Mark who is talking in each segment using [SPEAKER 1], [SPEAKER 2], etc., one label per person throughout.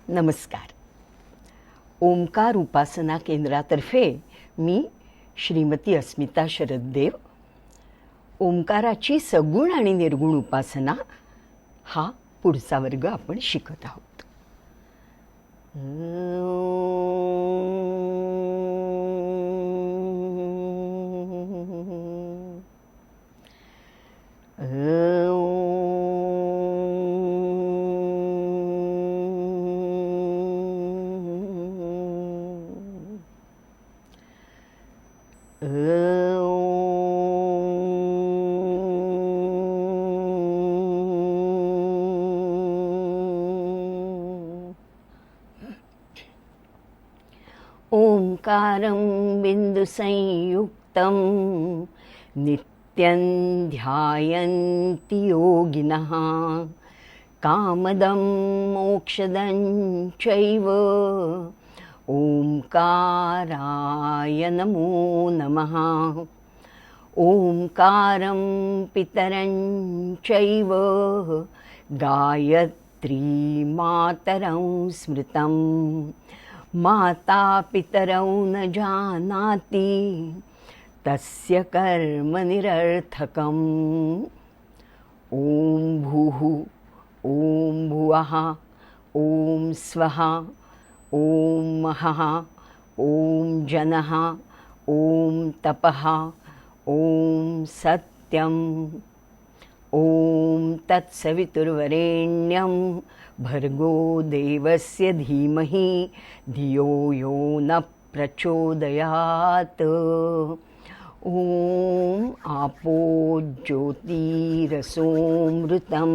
[SPEAKER 1] नमस्कार. ओंकार उपासना केंद्रातर्फे मी श्रीमती अस्मिता शरददेव ओंकाराची सगुण आणि निर्गुण उपासना हा पुढचा वर्ग आपण शिकत आहोत. ओंकारं बिन्दुसंयुक्तं नित्यं ध्यायन्ति योगिनः कामदं मोक्षदं चैव ओंकाराय नमो नमः. ओंकारं पितरं चैव गायत्री मातरं स्मृतं माता पितरौ न जानाति तस्य कर्म निरर्थकम्. ॐ भूः ॐ भुवः ॐ स्वः ॐ महः ॐ जनः ॐ तपः ॐ सत्यम्. ॐ तत्सवितुर्वरेण्यं भर्गो देवस्य धीमहि धियो यो न प्रचोदयात्. ॐ आपो ज्योतिरसोऽमृतं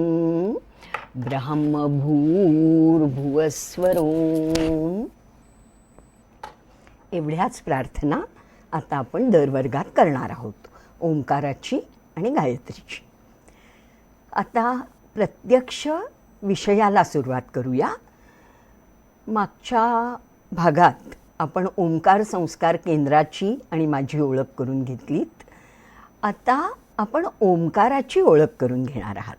[SPEAKER 1] ब्रह्मभूर्भुवस्वरोम. एवढ्याच प्रार्थना आता आपण दर वर्गात करणार आहोत, ओंकाराची आणि गायत्रीची. आता प्रत्यक्ष विषयाला सुरुवात करूया. मागच्या भागात आपण ओंकार संस्कार केंद्राची आणि माझी ओळख करून घेतलीत. आता आपण ओंकाराची ओळख करून घेणार आहात.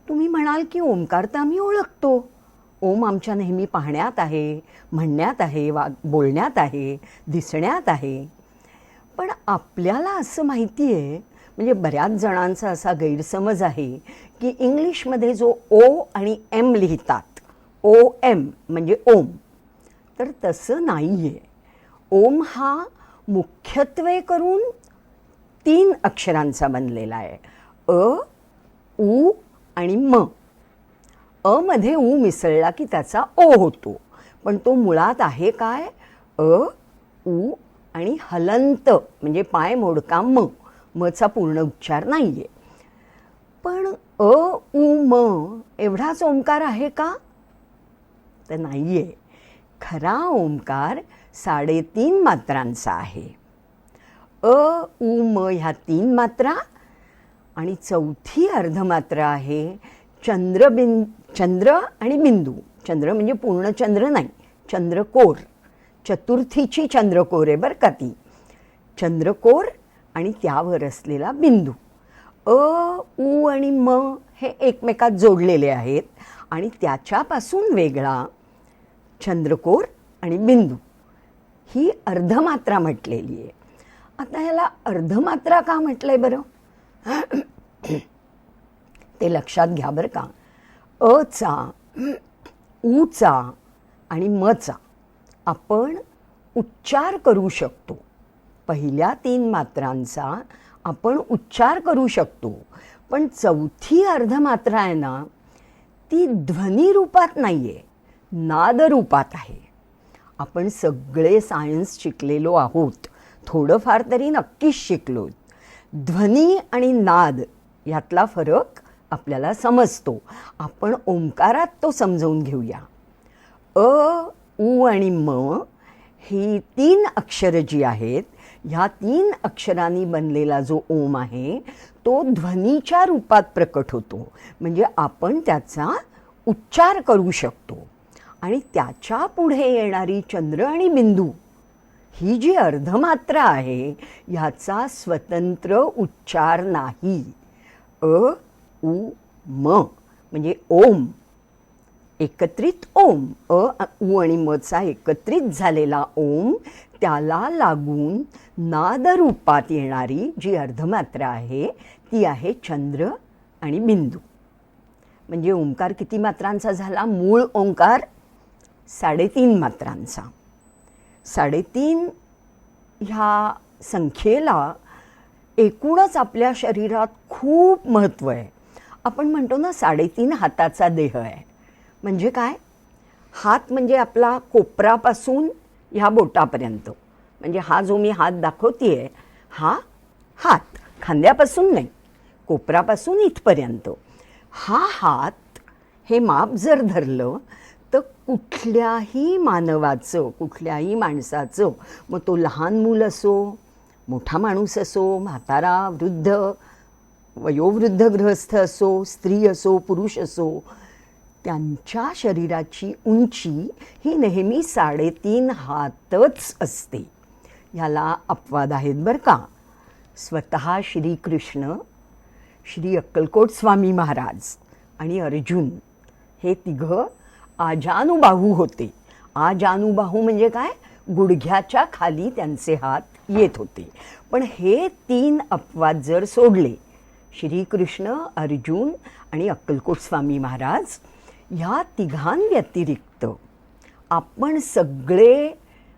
[SPEAKER 1] तुम्ही म्हणाल की ओंकार तर आम्ही ओळखतो, ओम आमच्या नेहमी पाहण्यात आहे, म्हणण्यात आहे, बोलण्यात आहे, दिसण्यात आहे. पण आपल्याला असं माहिती आहे, म्हणजे बऱ्याच जणांचा असा गैरसमज आहे की इंग्लिशमध्ये जो ओ आणि एम लिहितात, ओ एम म्हणजे ओम, तर तसं नाही आहे. ओम हा मुख्यत्वे करून 3 अक्षरांचा बनलेला आहे, अ, उ आणि म. अ मध्ये उ मिसळला की त्याचा ओ होतो, पण तो मुळात आहे काय, अ, उ आणि हलंत म्हणजे पाय मोडका म. मचा पूर्ण उच्चार नाही आहे. पण अ, उ, म एवढाच ओंकार आहे का, तर नाही आहे. खरा ओंकार 3.5 मात्रांचा आहे. अ, उ, म ह्या 3 मात्रा आणि चौथी अर्धमात्रा आहे चंद्र आणि बिंदू. चंद्र म्हणजे पूर्ण चंद्र नाही, चंद्रकोर, चतुर्थीची चंद्रकोर आहे बरं का ती. चंद्रकोर आणि त्यावर असलेला बिंदू. अ, उ आणि म हे एकमेकात जोडलेले आहेत आणि त्याच्यापासून वेगळा चंद्रकोर आणि बिंदू ही अर्धमात्रा म्हटलेली आहे. आता ह्याला अर्धमात्रा का म्हटलंय बरं, ते लक्षात घ्या बरं का. अचा, उचा आणि मचा आपण उच्चार करू शकतो. पहिल्या 3 मात्रांचा आपण उच्चार करू शकतो, पण चौथी अर्धमात्रा आहे ना, ती ध्वनी रूपात नाही आहे, नाद रूपात आहे. आपण सगळे सायन्स शिकलेलो आहोत, थोडंफार तरी नक्कीच शिकलो. ध्वनी आणि नाद यातला फरक आपल्याला समजतो. आपण ओंकारात तो समजवून घेऊया. अ, उ आणि म ही 3 अक्षरं जी आहेत, ह्या 3 अक्षरांनी बनलेला जो ओम आहे तो ध्वनीच्या रूपात प्रकट होतो, म्हणजे आपण त्याचा उच्चार करू शकतो. आणि त्याच्या पुढे येणारी चंद्र आणि बिंदू ही जी अर्धमात्रा आहे ह्याचा स्वतंत्र उच्चार नाही. अ, उ, म म्हणजे ओम. एकत्रित ओम, उ आणि मचा एकत्रित झालेला ओम, त्याला लागून नादरूपात येणारी जी अर्धमात्रा आहे ती आहे चंद्र आणि बिंदू. म्हणजे ओंकार किती मात्रांचा झाला? मूळ ओंकार 3.5 मात्रांचा. 3.5 ह्या संख्येला एकूणच आपल्या शरीरात खूप महत्त्व आहे. आपण म्हणतो ना 3.5 हाताचा देह आहे. म्हणजे काय? हात म्हणजे आपला कोपरापासून ह्या बोटापर्यंत. म्हणजे हा जो मी हात दाखवते आहे हा हात, खांद्यापासून नाही, कोपरापासून इथपर्यंत. हा हात हे माप जर धरलं तर कुठल्याही मानवाचं, कुठल्याही माणसाचं, मग तो लहान मूल असो, मोठा माणूस असो, म्हातारा, वृद्ध, वयोवृद्ध गृहस्थ असो, स्त्री असो, पुरुष असो, त्यांच्या शरीराची उंची ही नेहमी 3.5 हातच असते. ह्याला अपवाद आहेत बरं का. स्वतः श्रीकृष्ण, श्री अक्कलकोट स्वामी महाराज आणि अर्जुन हे तिघं आजानुबाहू होते. आजानुबाहू म्हणजे काय? गुडघ्याच्या खाली त्यांचे हात येत होते. पण हे 3 अपवाद जर सोडले, श्रीकृष्ण, अर्जुन आणि अक्कलकोट स्वामी महाराज, ह्या तिघांव्यतिरिक्त आपण सगळे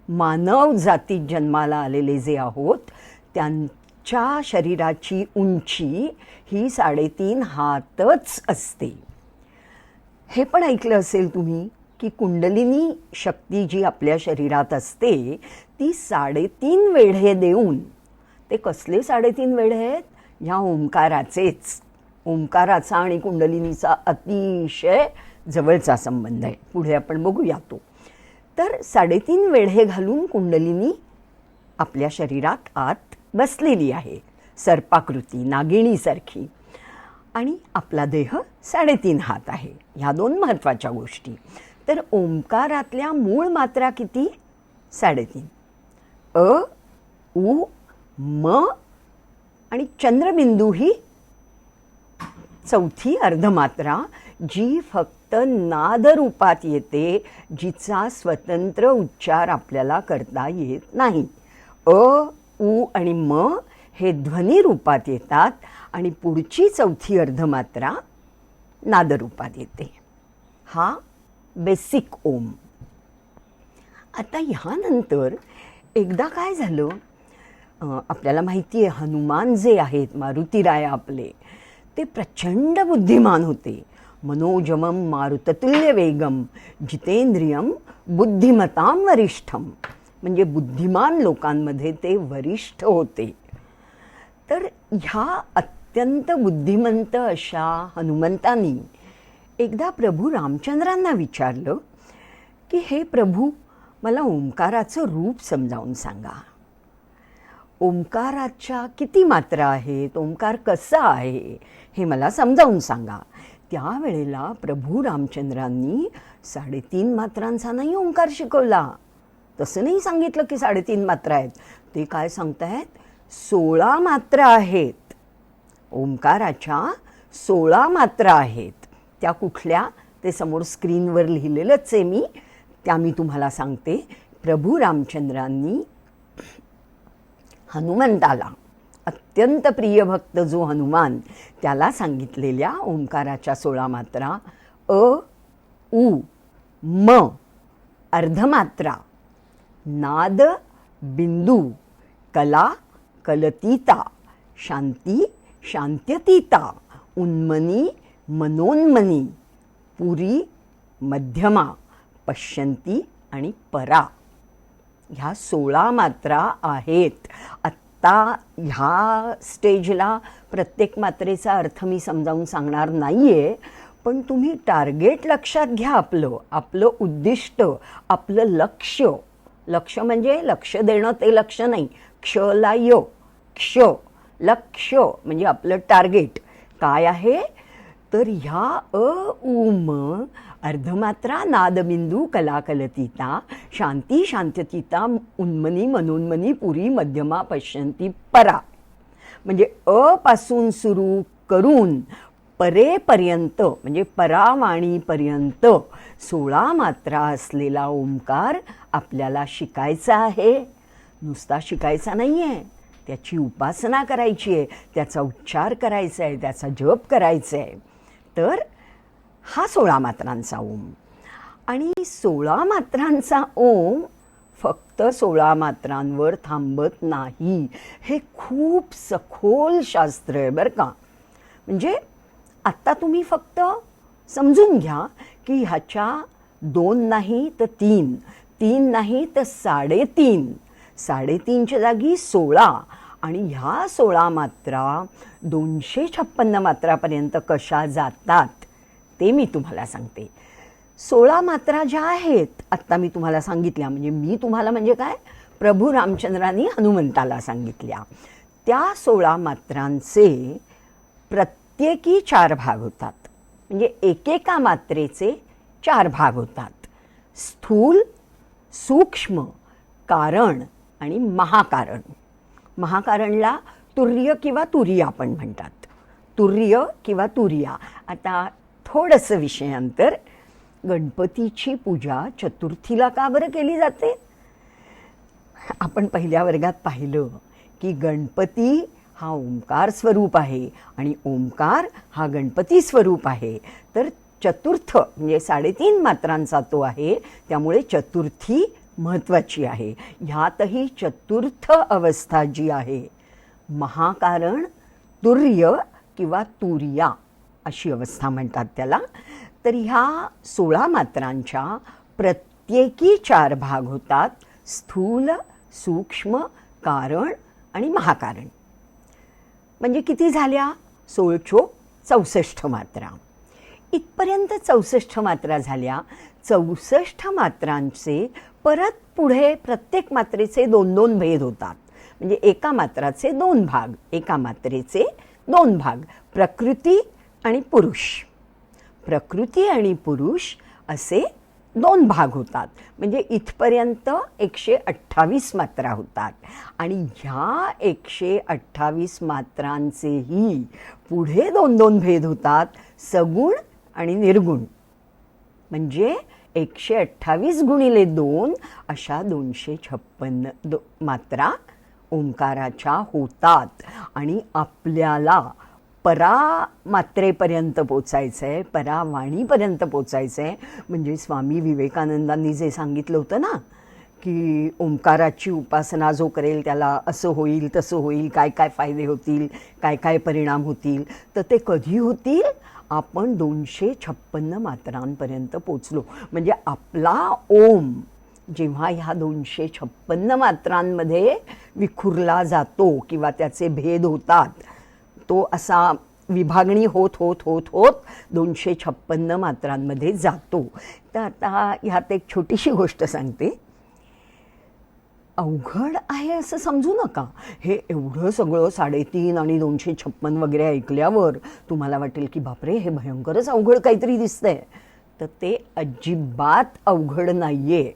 [SPEAKER 1] मानव जातीत जन्माला आलेले जे आहोत त्यांच्या शरीराची उंची ही 3.5 हातच असते. हे पण ऐकलं असेल तुम्ही की कुंडलिनी शक्ती जी आपल्या शरीरात असते ती 3.5 वेढे देऊन, ते कसले 3.5 वेढे आहेत? ह्या ओंकाराचेच. ओंकाराचा आणि कुंडलिनीचा अतिशय जवळचा संबंध आहे. पुढे आपण बघूया तो. तर 3.5 वेढे घालून कुंडलिनी आपल्या शरीरात आत बसलेली आहे, सर्पाकृती, नागिणीसारखी. आणि आपला देह 3.5 हात आहे. ह्या 2 महत्त्वाच्या गोष्टी. तर ओंकारातल्या मूळ मात्रा किती? 3.5. अ, उ, म आणि चंद्रबिंदू ही 4थी अर्धमात्रा, जी फक्त नादरूपात येते, जिचा स्वतंत्र उच्चार आपल्याला करता येत नाही. अ, उ आणि म हे ध्वनी रूपात येतात आणि पुढची 4थी अर्धमात्रा नादरूपात येते. हा बेसिक ओम. आता ह्यानंतर एकदा काय झालं, आपल्याला माहिती आहे हनुमान जे आहेत, मारुतीराय आपले, ते प्रचंड बुद्धिमान होते. मनोजमम मारुततुल्य वेगम जितेंद्रियम बुद्धिमतां वरिष्ठम. म्हणजे बुद्धिमान लोकांमध्ये ते वरिष्ठ होते. तर ह्या अत्यंत बुद्धिमंत अशा हनुमंतांनी एकदा प्रभू रामचंद्रांना विचारलं की हे प्रभू, मला ओंकाराचं रूप समजावून सांगा. ओंकाराच्या किती मात्रा आहेत, ओंकार कसा आहे हे मला समजावून सांगा. त्यावेळेला प्रभू रामचंद्रांनी 3.5 मात्रांचा नाही ओंकार शिकवला. तसं नाही सांगितलं की 3.5 मात्रा आहेत. ते काय सांगतायत? 16 मात्रा आहेत. ओंकाराच्या 16 मात्रा आहेत. त्या कुठल्या ते समोर स्क्रीनवर लिहिलेलंच आहे मी, त्या मी तुम्हाला सांगते. प्रभू रामचंद्रांनी हनुमंताला, अत्यंत प्रिय भक्त जो हनुमान, त्याला सांगितलेल्या ओंकाराच्या 16 मात्रा अ, उ, म, अर्धमात्रा, नाद, बिंदू, कला, कलतीता, शांती, शांत्यतीता, उन्मनी, मनोन्मनी, पुरी, मध्यमा, पश्यंती आणि परा. ह्या 16 मात्रा आहेत. आत्ता ह्या स्टेजला प्रत्येक मात्रेचा अर्थ मी समजावून सांगणार नाही आहे, पण तुम्ही टार्गेट लक्षात घ्या. आपलं उद्दिष्ट, आपलं लक्ष. लक्ष म्हणजे लक्ष देणं ते लक्ष नाही, क्षला य, क्ष, लक्ष म्हणजे आपलं टार्गेट काय आहे. तर ह्या अ, उ, म, अर्धमात्रा, नादबिंदू, कलाकलतीता, शांती, शांत्यतीता, उन्मनी, मनोन्मनी, पुरी, मध्यमा, पश्यंती, परा. म्हणजे अ पासून सुरू करून परेपर्यंत म्हणजे परावाणीपर्यंत 16 मात्रा असलेला ओंकार आपल्याला शिकायचा आहे. नुसता शिकायचा नाही आहे, त्याची उपासना करायची आहे, त्याचा उच्चार करायचा आहे, त्याचा जप करायचा आहे. तर हा 16 मात्रांचा ओम. आणि 16 मात्रांचा ओम फक्त 16 मात्रांवर थांबत नाही. हे खूप सखोल शास्त्र आहे बरं का. म्हणजे आत्ता तुम्ही फक्त समजून घ्या की ह्याच्या 2 नाही तर 3, 3 नाही तर 3.5, 3.5च्या जागी 16, आणि ह्या 16 मात्रा 256 मात्रापर्यंत कशा जातात ते मी तुम्हाला सांगते. 16 मात्रा ज्या आहेत आत्ता मी तुम्हाला सांगितल्या, म्हणजे मी तुम्हाला म्हणजे काय, प्रभू रामचंद्रांनी हनुमंताला सांगितल्या, त्या 16 मात्रांचे प्रत्येकी 4 भाग होतात. म्हणजे एकेका मात्रेचे 4 भाग होतात. स्थूल, सूक्ष्म, कारण आणि महाकारण. महाकारणला तुर्य किंवा तुरिया पण म्हणतात. तुर्य किंवा तुरिया. आता थोडंसं विषयांतर. गणपतीची पूजा चतुर्थीला का बरं केली जाते? आपण पहिल्या वर्गात पाहिलं की गणपती हा ओंकार स्वरूप आहे आणि ओंकार हा गणपती स्वरूप आहे. तर चतुर्थ म्हणजे 3.5 मात्रांचा तो आहे, त्यामुळे चतुर्थी महत्त्वाची आहे. ह्यातही चतुर्थ अवस्था जी आहे, महाकारण, तुर्य किंवा तुरिया अशी अवस्था म्हणतात त्याला. तर ह्या 16 मात्रांच्या प्रत्येकी 4 भाग होतात. स्थूल, सूक्ष्म, कारण आणि महाकारण. म्हणजे किती झाल्या? 16 मात्रा. इथपर्यंत 64 मात्रा झाल्या. 64 मात्रांचे परत पुढे प्रत्येक मात्रेचे 2-2 भेद होतात. म्हणजे एका मात्राचे 2 भाग, एका मात्रेचे 2 भाग. प्रकृती आणि पुरुष. प्रकृती आणि पुरुष असे 2 भाग होतात. म्हणजे इथपर्यंत 128 मात्रा होतात. आणि ह्या 128 मात्रांचेही पुढे 2-2 भेद होतात, सगुण आणि निर्गुण. म्हणजे 128 गुणिले 2 अशा 256 मात्रा ओंकाराच्या होतात. आणि आपल्याला परा मात्रेपर्यंत पोचायचं आहे, परावाणीपर्यंत पोचायचं आहे. म्हणजे स्वामी विवेकानंदांनी जे सांगितलं होतं ना की ओंकाराची उपासना जो करेल त्याला असं होईल, तसं होईल, काय काय फायदे होतील, काय काय परिणाम होतील. तर ते कधी होतील? आपण 256 मात्रांपर्यंत पोचलो. म्हणजे आपला ओम जेव्हा ह्या 256 मात्रांमध्ये विखुरला जातो किंवा त्याचे भेद होतात, तो असा विभागणी होत होत होत होत 256 मात्रांमध्ये जातो. तर आता ह्यात एक छोटीशी गोष्ट सांगते. अवघड आहे असं समजू नका. हे एवढं सगळं 3.5 आणि 256 वगैरे ऐकल्यावर तुम्हाला वाटेल की बापरे, हे भयंकरच अवघड काहीतरी दिसतंय. तर ते अजिबात अवघड नाहीये.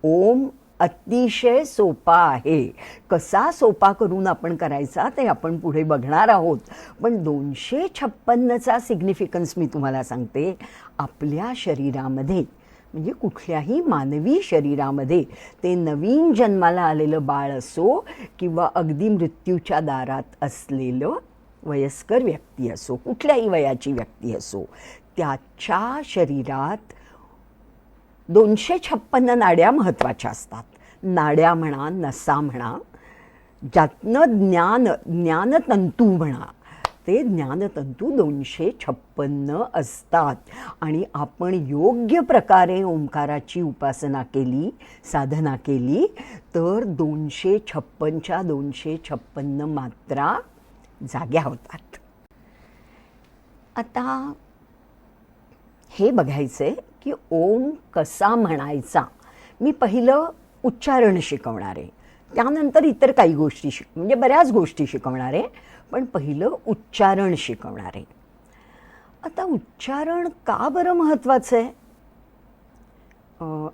[SPEAKER 1] ओम अतिशय सोपा आहे. कसा सोपा करून आपण करायचा ते आपण पुढे बघणार आहोत. पण 256चा सिग्निफिकन्स मी तुम्हाला सांगते. आपल्या शरीरामध्ये म्हणजे कुठल्याही मानवी शरीरामध्ये, ते नवीन जन्माला आलेलं बाळ असो किंवा अगदी मृत्यूच्या दारात असलेलं वयस्कर व्यक्ती असो, कुठल्याही वयाची व्यक्ती असो, त्याच्या शरीरात 256 नाड्या महत्त्वाच्या असतात. नाड्या म्हणा, नसा म्हणा, ज्यातनं ज्ञानतंतू म्हणा, ते ज्ञानतंतू 256 असतात. आणि आपण योग्य प्रकारे ओंकाराची उपासना केली, साधना केली, तर 256च्या 256 मात्रा जाग्या होतात. आता हे बघायचंय की ओम कसा म्हणायचा. मी पहिलं उच्चारण शिकवणार आहे, त्यानंतर इतर काही गोष्टी म्हणजे बऱ्याच गोष्टी शिकवणार आहे, पण पहिलं उच्चारण शिकवणार आहे. आता उच्चारण का बरं महत्त्वाचं आहे?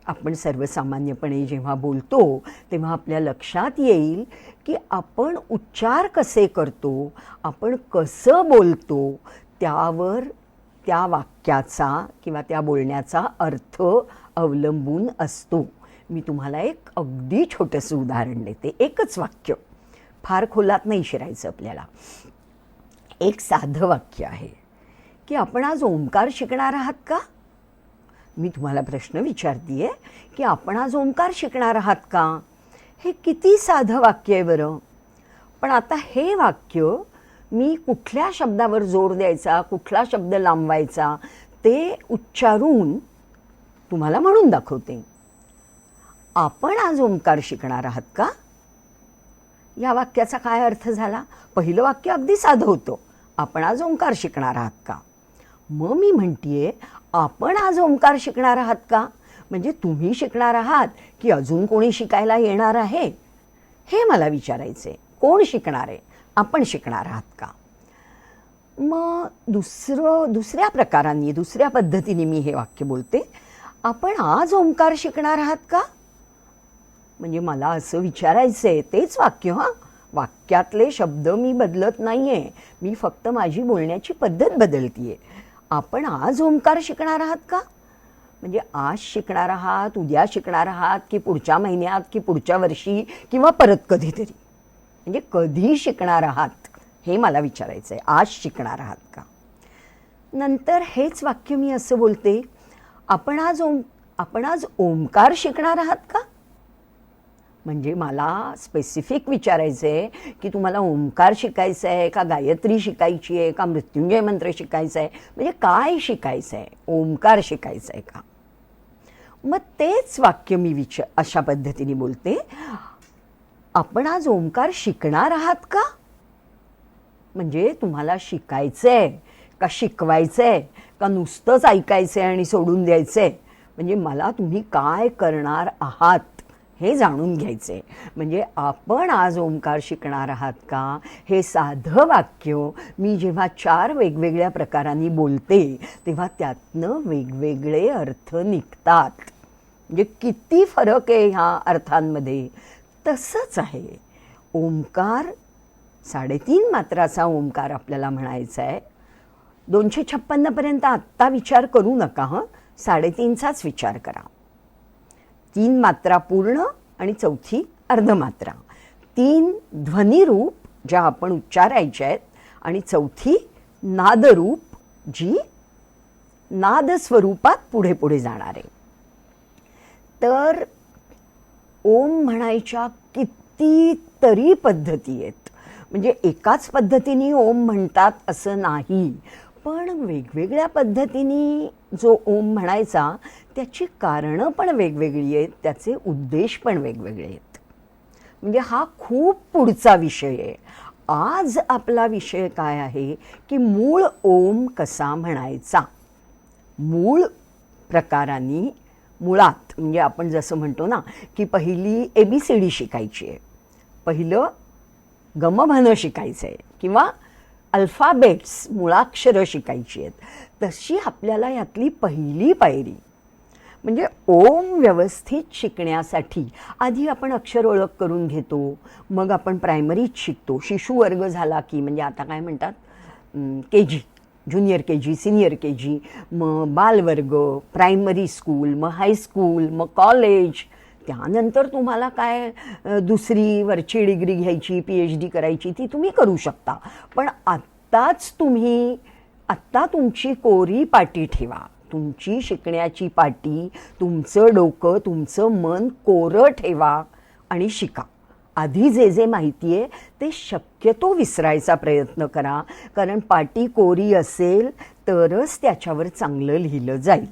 [SPEAKER 1] आपण सर्वसामान्यपणे जेव्हा बोलतो तेव्हा आपल्या लक्षात येईल की आपण उच्चार कसे करतो, आपण कसं बोलतो, त्यावर त्या वाक्याचा किंवा त्या बोलण्याचा अर्थ अवलंबून असतो. मी तुम्हाला एक अगदी छोटंसं उदाहरण देते. एकच वाक्य, फार खोलात नाही शिरायचं आपल्याला. एक साधं वाक्य आहे की आपण आज ओंकार शिकणार आहात का? मी तुम्हाला प्रश्न विचारते की आपण आज ओंकार शिकणार आहात का? हे किती साधं वाक्य आहे बरं. पण आता हे वाक्य मी कुठल्या शब्दावर जोर द्यायचा, कुठला शब्द लांबवायचा ते उच्चारून तुम्हाला म्हणून दाखवते. आपण आज ओंकार शिकणार आहात का? या वाक्याचा काय अर्थ झाला? पहिलं वाक्य अगदी साधं होतं, आपण आज ओंकार शिकणार आहात का? मग मी म्हणतीये आपण आज ओंकार शिकणार आहात का, म्हणजे तुम्ही शिकणार आहात की अजून कोणी शिकायला येणार आहे हे मला विचारायचे. कोण शिकणार आहे? आपण शिकणार आहात का? मग दुसऱ्या प्रकारांनी, दुसऱ्या पद्धतीने मी हे वाक्य बोलते, आपण आज ओंकार शिकणार आहात का? म्हणजे मला असं विचारायचं आहे, तेच वाक्य, हां, वाक्यातले शब्द मी बदलत नाही आहे, मी फक्त माझी बोलण्याची पद्धत बदलते आहे. आपण आज ओंकार शिकणार आहात का, म्हणजे आज शिकणार आहात, उद्या शिकणार आहात की पुढच्या महिन्यात की पुढच्या वर्षी किंवा परत कधीतरी, म्हणजे कधी शिकणार आहात हे मला विचारायचं आहे. आज शिकणार आहात का? नंतर हेच वाक्य मी असं बोलते, आपण आज ओंकार शिकणार आहात का, म्हणजे मला स्पेसिफिक विचारायचं आहे की तुम्हाला ओंकार शिकायचं आहे का, गायत्री शिकायची आहे का, मृत्युंजय मंत्र शिकायचं आहे, म्हणजे काय शिकायचं आहे, ओंकार शिकायचं आहे का? मग तेच वाक्य मी अशा पद्धतीने बोलते, आपण आज ओंकार शिकणार आहात का, म्हणजे तुम्हाला शिकायचं आहे का शिकवायचं आहे का नुसतंच ऐकायचं आहे आणि सोडून द्यायचं आहे, म्हणजे मला तुम्ही काय करणार आहात हे जाणून घ्यायचे. म्हणजे आपण आज ओंकार शिकणार आहात का हे साधं वाक्य मी जेव्हा 4 वेगवेगळ्या प्रकारांनी बोलते तेव्हा त्यातनं वेगवेगळे अर्थ निघतात. म्हणजे किती फरक आहे ह्या अर्थांमध्ये. तसंच आहे ओंकार, 3.5 मात्राचा ओंकार आपल्याला म्हणायचा आहे. 256 पर्यंत आत्ता विचार करू नका, हं, 3.5चाच विचार करा. 3 मात्रा पूर्ण आणि 4थी अर्धमात्रा, 3 ध्वनिरूप ज्या आपण उच्चारायच्या आहेत आणि 4थी नादरूप जी नाद स्वरूपात पुढे पुढे जाणार आहे. तर ओम म्हणायच्या कितीतरी पद्धती आहेत, म्हणजे एकाच पद्धतीने ओम म्हणतात असं नाही, पण वेगवेगळ्या पद्धतीने जो ओम म्हणायचा त्याची कारणं पण वेगवेगळी आहेत, त्याचे उद्देश पण वेगवेगळे आहेत. म्हणजे हा खूप पुढचा विषय आहे. आज आपला विषय काय आहे की मूळ ओम कसा म्हणायचा. मूळ प्रकारांनी, मुळात म्हणजे आपण जसं म्हणतो ना की पहिली ABCD शिकायची आहे, पहिलं गमभन शिकायचं आहे किंवा अल्फाबेट्स, मुळाक्षरं शिकायची आहेत, तशी आपल्याला यातली पहिली पायरी म्हणजे ओम व्यवस्थित शिकण्यासाठी आधी आपण अक्षर ओळख करून घेतो, मग आपण प्रायमरीत शिकतो. शिशुवर्ग झाला की म्हणजे आता काय म्हणतात KG, junior KG, senior KG, मग बालवर्ग, प्रायमरी स्कूल, मग हायस्कूल, मग कॉलेज, त्यानंतर तुम्हाला काय दुसरी वरची डिग्री घ्यायची, PhD करायची ती तुम्ही करू शकता. पण आत्ता तुमची कोरी पाटी ठेवा, तुमची शिकण्याची पाटी, तुमचं डोकं, तुमचं मन कोरं ठेवा आणि शिका. आधी जे जे माहिती आहे ते शक्यतो विसरायचा प्रयत्न करा, कारण पाटी कोरी असेल तरच त्याच्यावर चांगलं लिहिलं जाईल.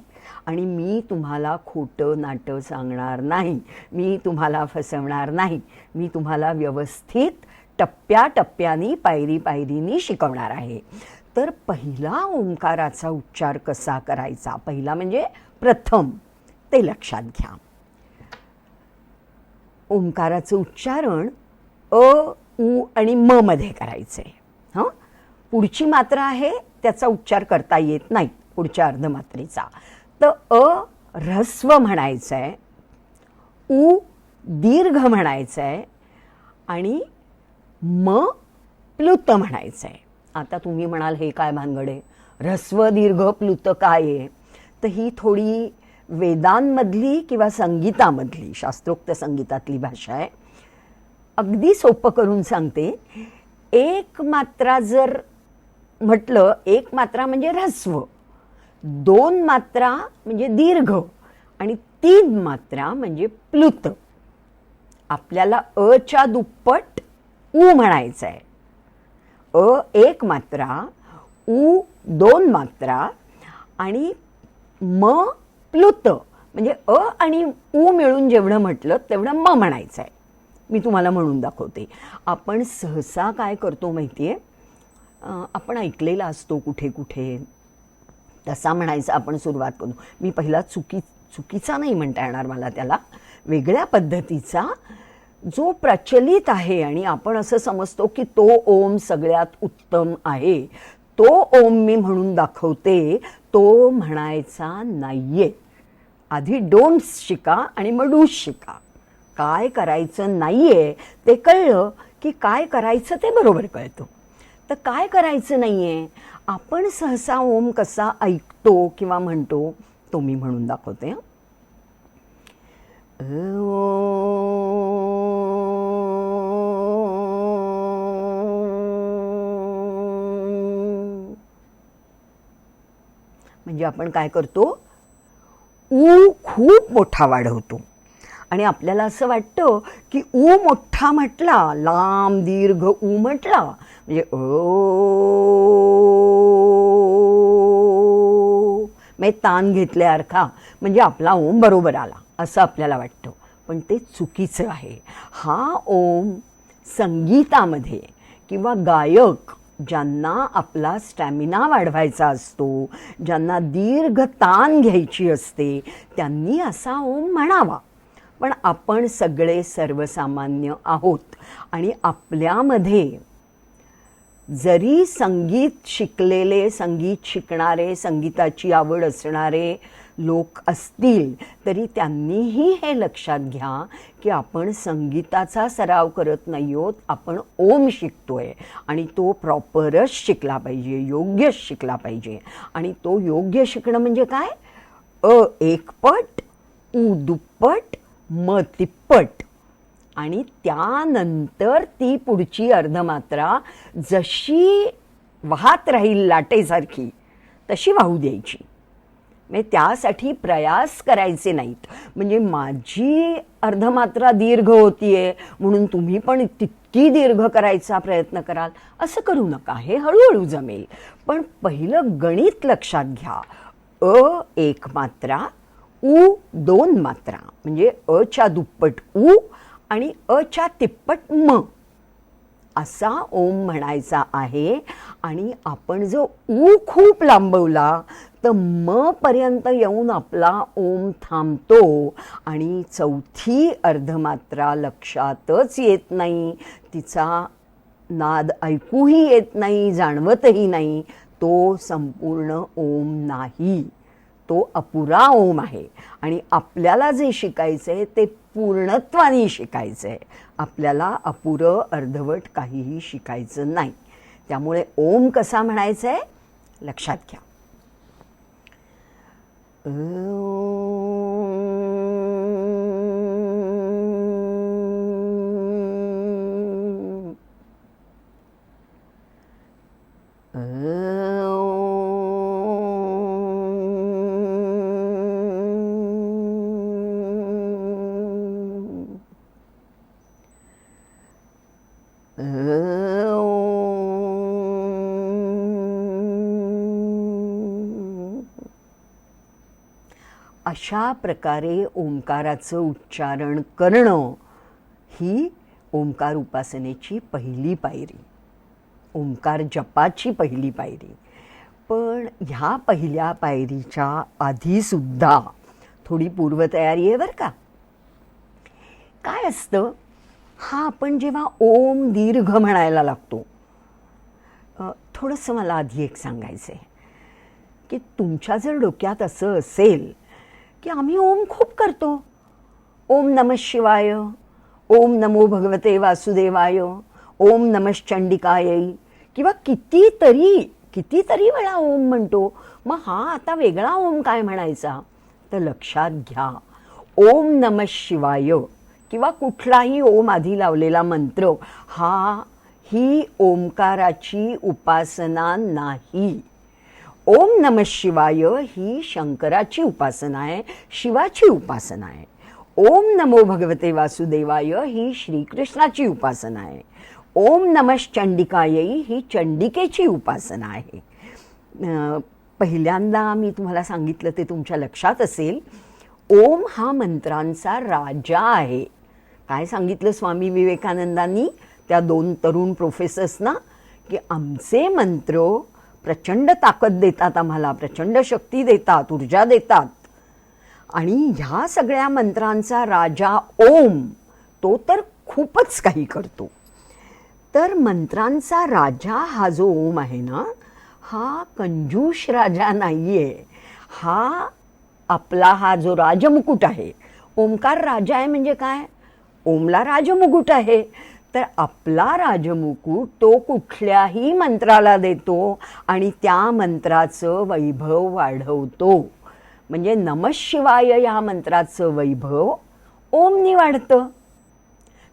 [SPEAKER 1] आणि मी तुम्हाला खोटं नाटं सांगणार नाही, मी तुम्हाला फसवणार नाही, मी तुम्हाला व्यवस्थित टप्प्याटप्प्याने, पायरीपायरीने शिकवणार आहे. तर पहिला ओंकाराचा उच्चार कसा करायचा, पहिला म्हणजे प्रथम, ते लक्षात घ्या. ओंकाराचं उच्चारण अ, उ आणि म मध्ये करायचं आहे. हं, पुढची मात्रा आहे त्याचा उच्चार करता येत नाही, पुढच्या अर्धमात्रेचा. तर अ ऱ्हस्व म्हणायचं आहे, उ दीर्घ म्हणायचं आहे आणि म प्लुत म्हणायचं आहे. आता तुम्ही म्हणाल हे काय भानगड आहे, ऱ्हस्व दीर्घ प्लुत काय आहे, तर ही थोडी वेदांमधली किंवा संगीतामधली, शास्त्रोक्त संगीतातली भाषा आहे. अगदी सोपं करून सांगते. एक मात्रा जर म्हटलं, एक मात्रा म्हणजे ऱ्हस्व, 2 मात्रा म्हणजे दीर्घ आणि 3 मात्रा म्हणजे प्लुत. आपल्याला अच्या दुप्पट उ म्हणायचं आहे. अ 1 मात्रा, उ 2 मात्रा आणि म प्लुत, म्हणजे अ आणि उ मिळून जेवढं म्हटलं तेवढं म म्हणायचं आहे. मी तुम्हाला म्हणून दाखवते. आपण सहसा काय करतो माहिती आहे, आपण ऐकलेला असतो कुठे कुठे, तसा म्हणायचा आपण सुरुवात करू. मी पहिला चुकीचा नाही म्हणता येणार मला, त्याला वेगळ्या पद्धतीचा जो प्रचलित आहे आणि आपण असं समजतो की तो ओम सगळ्यात उत्तम आहे, तो ओम मी म्हणून दाखवते, तो म्हणायचा नाहीये. आधी डोंट्स शिका आणि मग डूज शिका. काय करायचं नाहीये ते कळलं की काय करायचं ते बरोबर कळतं. तर काय करायचं नाहीये, आपण सहसा ओम कसा ऐकतो किंवा म्हणतो तो मी म्हणून दाखवते. म्हणजे आपण काय करतो, ऊ खूप मोठा वाढवतो आणि आपल्याला असं वाटतं की ऊ मोठा म्हटला, लांब दीर्घ ऊ म्हटला म्हणजे म्हणजे ताण घेतल्यासारखा, म्हणजे आपला ओम बरोबर आला असं आपल्याला वाटतं. पण ते चुकीचं आहे. हा ओम संगीतामध्ये किंवा गायक ज्यांना आपला स्टॅमिना वाढवायचा असतो, ज्यांना दीर्घ ताण घ्यायची असते, त्यांनी असा ओम म्हणावा. पण आपण सगळे सर्वसामान्य आहोत आणि आपल्यामध्ये जरी संगीत शिकलेले, संगीत शिकणारे, संगीताची आवड असणारे लोक असतील तरी त्यांनीही हे लक्षात घ्या की आपण संगीताचा सराव करत नाही आहोत, आपण ओम शिकतोय आणि तो प्रॉपरच शिकला पाहिजे, योग्य शिकला पाहिजे. आणि तो योग्य शिकणं म्हणजे काय, अ 1 पट, उ दुप्पट, म तिप्पट आणि त्यानंतर ती पुढची अर्धमात्रा जशी वाहत राहील लाटेसारखी तशी वाहू द्यायची. म्हणजे त्यासाठी प्रयास करायचे नाहीत. म्हणजे माझी अर्धमात्रा दीर्घ होतीये म्हणून तुम्ही पण तितकी दीर्घ करायचा प्रयत्न कराल असं करू नका. हे हळूहळू जमेल. पण पहिलं गणित लक्षात घ्या. अ 1 मात्रा, उ 2 मात्रा म्हणजे अच्या दुप्पट उ आणि अच्या तिप्पट म असा ओम म्हणायचा आहे. आणि आपण जो उ खूप लांबवला तर म पर्यंत येऊन आपला ओम थांबतो आणि चौथी अर्धमात्रा लक्षातच येत नाही, तिचा नाद ऐकूही येत नाही, जाणवतही नाही. तो संपूर्ण ओम नाही, तो अपुरा ओम आहे. आणि आपल्याला जे शिकायचं आहे ते पूर्णत्वाने शिकायचं आहे. आपल्याला अपुरं अर्धवट काहीही शिकायचं नाही. त्यामुळे ओम कसा म्हणायचा आहे लक्षात घ्या. अशा प्रकारे ओंकाराचं उच्चारण करणं ही ओंकार उपासनेची पहिली पायरी, ओंकार जपाची पहिली पायरी. पण ह्या पहिल्या पायरीच्या आधीसुद्धा थोडी पूर्वतयारी आहे बरं का. काय असतं, हा आपण जेव्हा ओम दीर्घ म्हणायला लागतो, थोडंसं मला आधी एक सांगायचं आहे की तुमच्या जर डोक्यात असं असेल की आम्ही ओम खूप करतो, ओम नमः शिवाय, ओम नमो भगवते वासुदेवाय, ओम नमश्चंडिकायै किंवा कितीतरी वेळा ओम म्हणतो, मग हा आता वेगळा ओम काय म्हणायचा? तर लक्षात घ्या, ओम नमः शिवाय किंवा कुठलाही ओम आधी लावलेला मंत्र ही ओंकाराची उपासना नाही. ओम नमः शिवाय ही शंकराची उपासना आहे, शिवाची उपासना आहे. ओम नमो भगवते वासुदेवाय ही श्रीकृष्णाची उपासना आहे. ओम नमः चंडिकायै ही चंडिकेची उपासना आहे. पहिल्यांदा मी तुम्हाला सांगितलं ते तुमच्या लक्षात असेल, ओम हा मंत्रांचा राजा आहे. काय सांगितलं स्वामी विवेकानंदांनी त्या 2 तरुण प्रोफेसर्सना, की आमचे मंत्र प्रचंड ताकद देतात, आम्हाला प्रचंड शक्ती देतात, ऊर्जा देतात. आणि ह्या सगळ्या मंत्रांचा राजा ओम, तो तर खूपच काही करतो. तर मंत्रांचा राजा हा जो ओम आहे ना, हा कंजूष राजा नाहीये. हा आपला हा जो राजमुकुट आहे, ओंकार राजा आहे म्हणजे काय? ओमला राजमुकुट आहे. तर आपला राजमुकुट तो कुठल्याही मंत्राला देतो आणि त्या मंत्राचं वैभव वाढवतो. म्हणजे नमः शिवाय या मंत्राचं वैभव ओमनी वाढतं.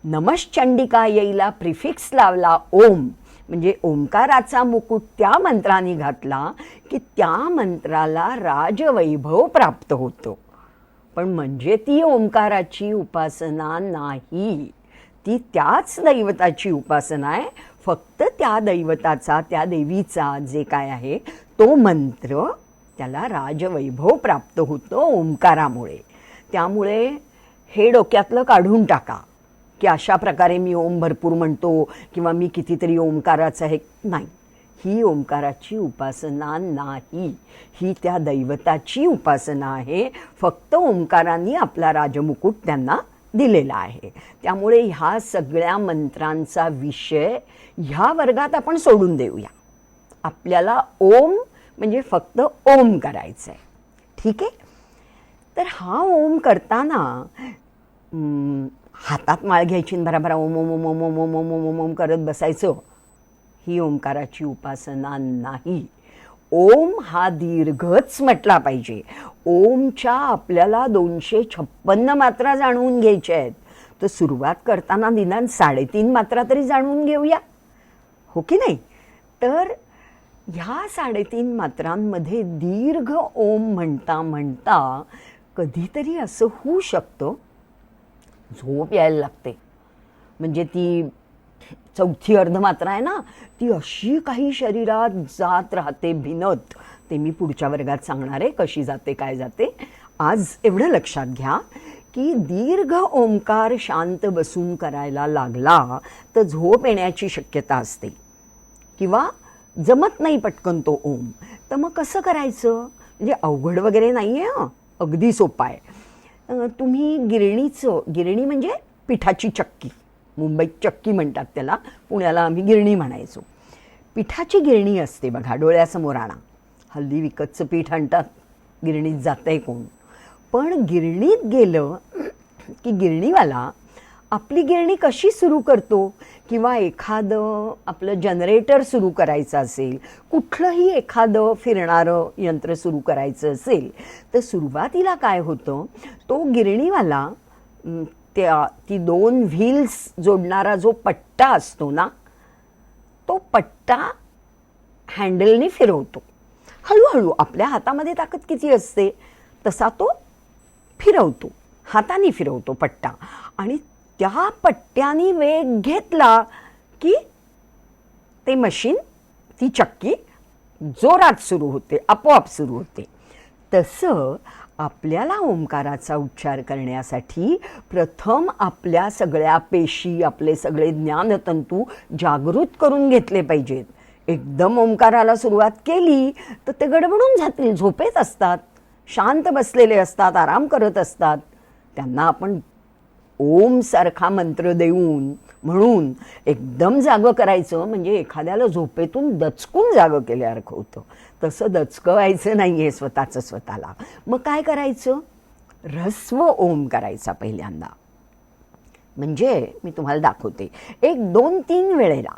[SPEAKER 1] नमश्चंडिकायैला प्रिफिक्स लावला ओम, म्हणजे ओंकाराचा मुकुट त्या मंत्राने घातला की त्या मंत्राला राजवैभव प्राप्त होतो. पण म्हणजे ती ओंकाराची उपासना नाही, ती त्याच दैवताची उपासना आहे. फक्त त्या दैवताचा, त्या देवीचा जे काय आहे तो मंत्र, त्याला राजवैभव प्राप्त होतं ओंकारामुळे. त्यामुळे हे डोक्यातलं काढून टाका की अशा प्रकारे मी ओम भरपूर म्हणतो किंवा मी कितीतरी ओंकाराचं आहे. नाही, ही ओंकाराची उपासना नाही, ही त्या दैवताची उपासना आहे. फक्त ओंकारांनी आपला राजमुकुट त्यांना दिलेला आहे. त्यामुळे ह्या सगळ्या मंत्रांचा विषय ह्या वर्गात आपण सोडून देऊया. आपल्याला ओम म्हणजे फक्त ओम करायचं आहे. ठीक आहे. तर हा ओम करताना हातात माळ घ्यायची बराबर ओम ओम ओम ओम ओम ओम ओम ओम ओम करत बसायचं, ही ओंकाराची उपासना नाही. ओम हा दीर्घच म्हटला पाहिजे. ओमच्या आपल्याला 256 मात्रा जाणून घ्यायच्या आहेत. तर सुरुवात करताना निदान 3.5 मात्रा तरी जाणून घेऊया, हो की नाही? तर ह्या 3.5 मात्रांमध्ये दीर्घ ओम म्हणता म्हणता कधीतरी असं होऊ शकतं झोप यायला लागते. म्हणजे ती 4थी अर्धमात्रा आहे ना, ती अशी काही शरीरात जात राहते भिनत. ते मी पुढच्या वर्गात सांगणार आहे कशी जाते काय जाते. आज एवढं लक्षात घ्या की दीर्घ ओंकार शांत बसून करायला लागला तर झोप येण्याची शक्यता असते किंवा जमत नाही पटकन तो ओम. तर मग कसं करायचं? म्हणजे अवघड वगैरे नाही आहे, अगदी सोपं आहे. तुम्ही गिरणी म्हणजे पिठाची चक्की, मुंबईत चक्की म्हणतात त्याला, पुण्याला आम्ही गिरणी म्हणायचो. पिठाची गिरणी असते बघा, डोळ्यासमोर आणा. हल्ली विकतचं पीठ आणतात, गिरणीत जातंय कोण. पण गिरणीत गेलं की गिरणीवाला आपली गिरणी कशी सुरू करतो, किंवा एखादं आपलं जनरेटर सुरू करायचं असेल, कुठलंही एखादं फिरणारं यंत्र सुरू करायचं असेल, तर सुरुवातीला काय होतं, तो गिरणीवाला ती 2 व्हील्स जोडणारा जो पट्टा असतो ना, तो पट्टा हँडलने फिरवतो. हळूहळू आपल्या हातामध्ये ताकद किती असते तसा तो फिरवतो, हाताने फिरवतो पट्टा. आणि त्या पट्ट्याने वेग घेतला की ते मशीन, ती चक्की जोरात सुरू होते, आपोआप सुरू होते. तसं आपल्याला ओंकाराचा उच्चार करण्यासाठी प्रथम आपल्या सगळ्या पेशी, आपले सगळे ज्ञानतंतू जागृत करून घेतले पाहिजेत. एकदम ओंकाराला सुरुवात केली तर ते गडबडून जातील, झोपेत असतात, शांत बसलेले असतात, आराम करत असतात. त्यांना आपण ओम सारखा मंत्र देऊन म्हणून एकदम जागं करायचं म्हणजे एखाद्याला झोपेतून दचकून जागं केल्यासारखं होतं. तसं दचकवायचं नाही आहे स्वतःला. मग काय करायचं? ऱ्हस्व ओम करायचा पहिल्यांदा. म्हणजे मी तुम्हाला दाखवते. 1 2 3 वेळेला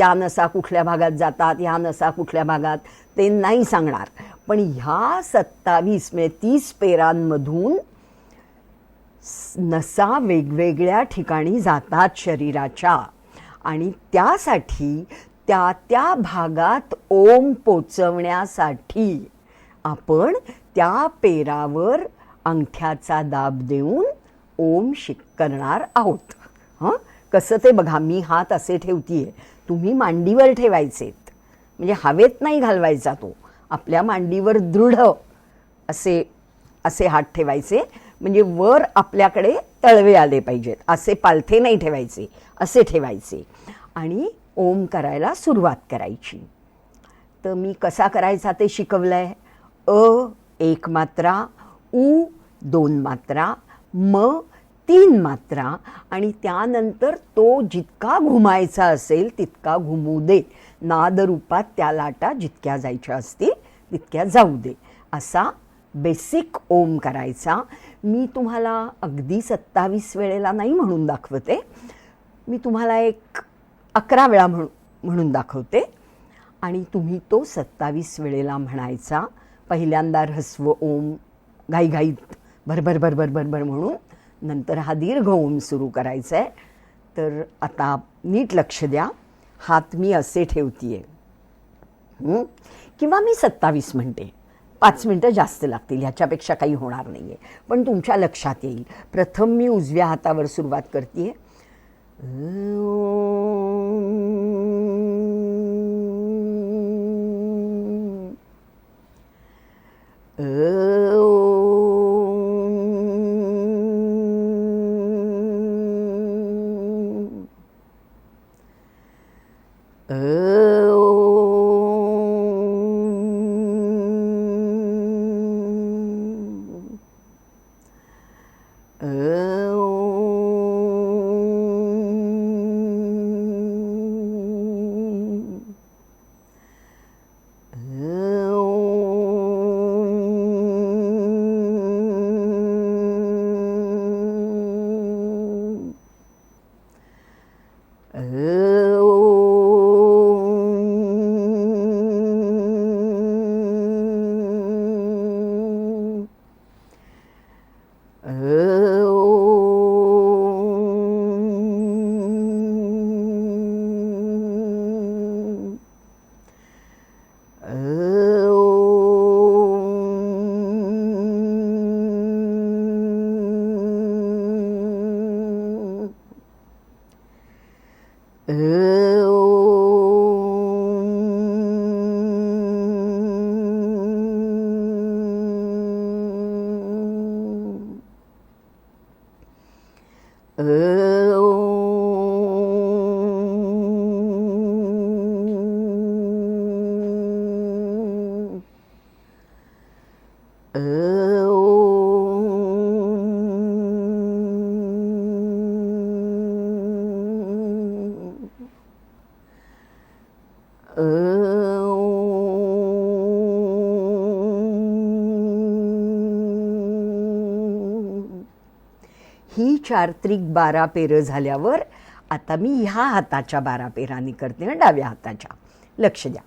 [SPEAKER 1] त्या नसा कुठल्या भागात जातात, ह्या नसा कुठल्या भागात, ते नाही सांगणार. पण ह्या 27 म्हणजे 30 पेरांमधून नसा वेगवेगळ्या ठिकाणी जातात शरीराच्या, आणि त्यासाठी त्या त्या भागात ओम पोचवण्यासाठी आपण त्या पेरावर अंगठ्याचा दाब देऊन ओम करणार आहोत. हं, कसं ते बघा. मी हात असे ठेवतीये, तुम्ही मांडीवर ठेवायचेत, म्हणजे हवेत नाही घालवायचा तो. आपल्या मांडीवर दृढ असे असे हात ठेवायचे, म्हणजे वर आपल्याकडे तळवे आले पाहिजेत. असे पालथे नाही ठेवायचे, असे ठेवायचे आणि ओम करायला सुरुवात करायची. तर मी कसा करायचा ते शिकवलंय. अ 1 मात्रा, उ 2 मात्रा, म 3 मात्रा, आणि त्यानंतर तो जितका घुमायचा असेल तितका घुमू दे. नादरूपात त्या लाटा जितक्या जायच्या असतील तितक्या जाऊ दे, असा बेसिक ओम करायचा. मी तुम्हाला अगदी 27 वेळेला नाही म्हणून दाखवते, मी तुम्हाला एक 11 वेळा म्हणून दाखवते, आणि तुम्ही तो 27 वेळेला म्हणायचा. पहिल्यांदा ऱ्हस्व ओम घाईघाईत भरभर भरभर भरभर म्हणून, नंतर हा दीर्घ ओम सुरू करायचा आहे. तर आता नीट लक्ष द्या. हात मी असे ठेवतीये, किंवा मी 27 म्हणते. 5 मिनटं जास्त लागतील, ह्याच्यापेक्षा काही होणार नाही आहे, पण तुमच्या लक्षात येईल. प्रथम मी उजव्या हातावर सुरुवात करते. ही 4 त्रिक 12 पेरं झाल्यावर आता मी ह्या हाताच्या 12 पेरांनी करते ना, डाव्या हाताच्या. लक्ष द्या.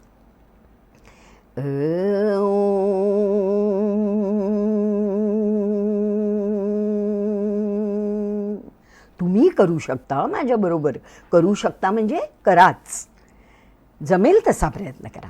[SPEAKER 1] तुम्ही करू शकता, माझ्याबरोबर करू शकता, म्हणजे कराच, जमेल तसा प्रयत्न करा.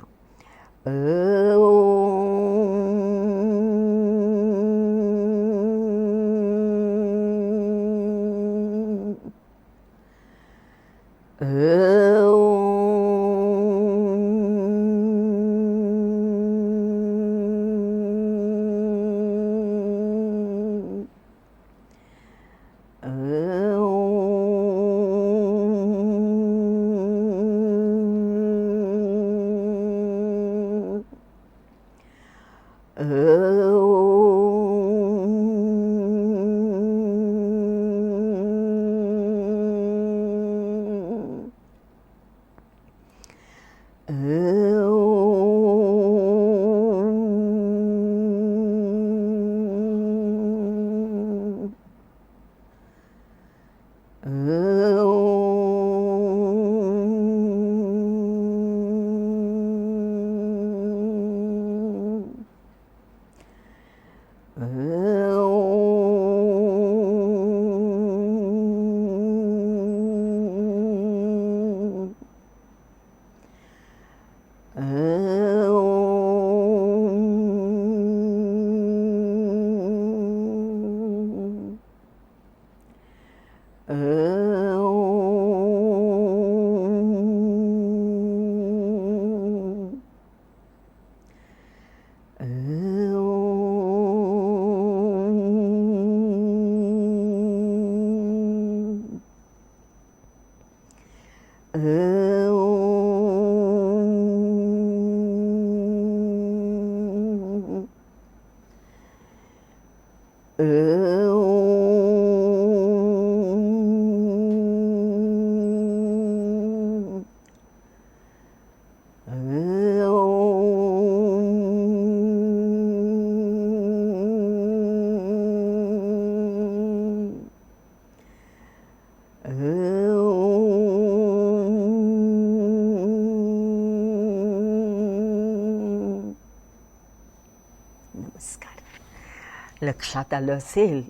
[SPEAKER 1] लक्षात आलं असेल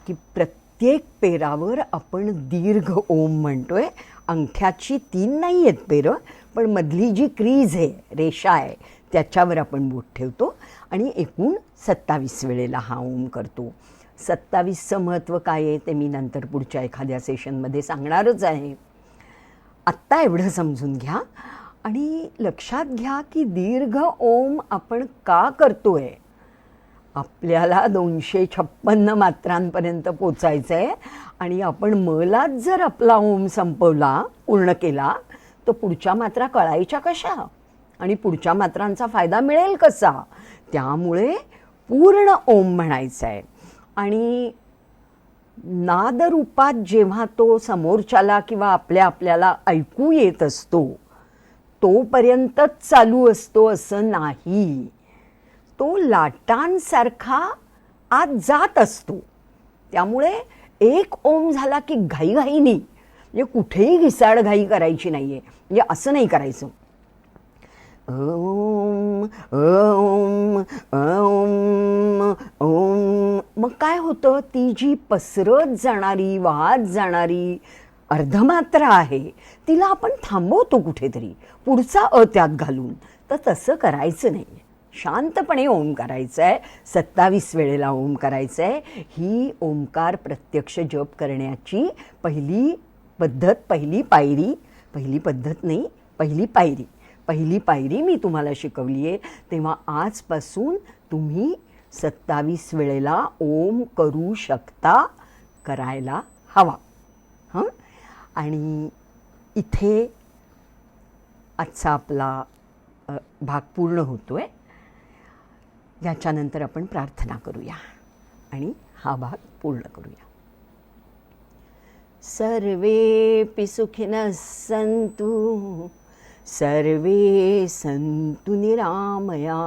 [SPEAKER 1] की प्रत्येक पेरावर आपण दीर्घ ओम म्हणतोय. अंगठ्याची 3 नाही आहेत पेरं, पण मधली जी क्रीज आहे, रेषा आहे, त्याच्यावर आपण बोट ठेवतो आणि एकूण 27 वेळेला हा ओम करतो. 27चं महत्त्व काय आहे ते मी नंतर पुढच्या एखाद्या सेशनमध्ये सांगणारच आहे. आत्ता एवढं समजून घ्या आणि लक्षात घ्या की दीर्घ ओम आपण का करतोय. आपल्याला 256 मात्रांपर्यंत पोचायचं आहे आणि आपण मलाच जर आपला ओम संपवला, पूर्ण केला, तर पुढच्या मात्रा कळायच्या कशा आणि पुढच्या मात्रांचा फायदा मिळेल कसा. त्यामुळे पूर्ण ओम म्हणायचं आहे. आणि नादरूपात जेव्हा तो समोरच्याला किंवा आपल्याला ऐकू येत असतो तोपर्यंतच चालू असतो असं नाही. तो लाटांसारखा आत जात असतो. त्यामुळे एक ओम झाला की घाईघाईनी, म्हणजे कुठेही घिसाडघाई करायची नाही आहे. म्हणजे असं नाही करायचं ओम ओम ओम ओम. मग काय होतं, ती जी पसरत जाणारी, वाहत जाणारी अर्धमात्रा आहे तिला आपण थांबवतो कुठेतरी पुढचा अ त्यात घालून. तर तसं करायचं नाही. शांतपणे ओम करायचं आहे. 27 वेळेला ओम करायचं आहे. ही ओंकार प्रत्यक्ष जप करण्याची पहिली पद्धत, पहिली पायरी. पहिली पद्धत नाही, पहिली पायरी मी तुम्हाला शिकवली आहे. तेव्हा आजपासून तुम्ही 27 वेळेला ओम करू शकता, करायला हवा. हं. आणि इथे आजचा आपला भाग पूर्ण होतोय. याच्यानंतर आपण प्रार्थना करूया आणि हा भाग पूर्ण करूया. सर्वेपि सुखिनः सन्तु, सर्वे सन्तु निरामयाः,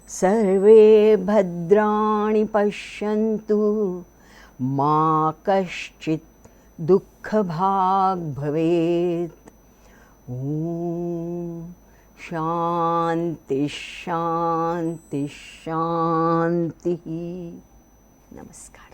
[SPEAKER 1] सर्वे भद्राणि पश्यन्तु, मा कश्चित् दुःखभाग् भवेत्. ओम शांति शांति शांति. नमस्कार.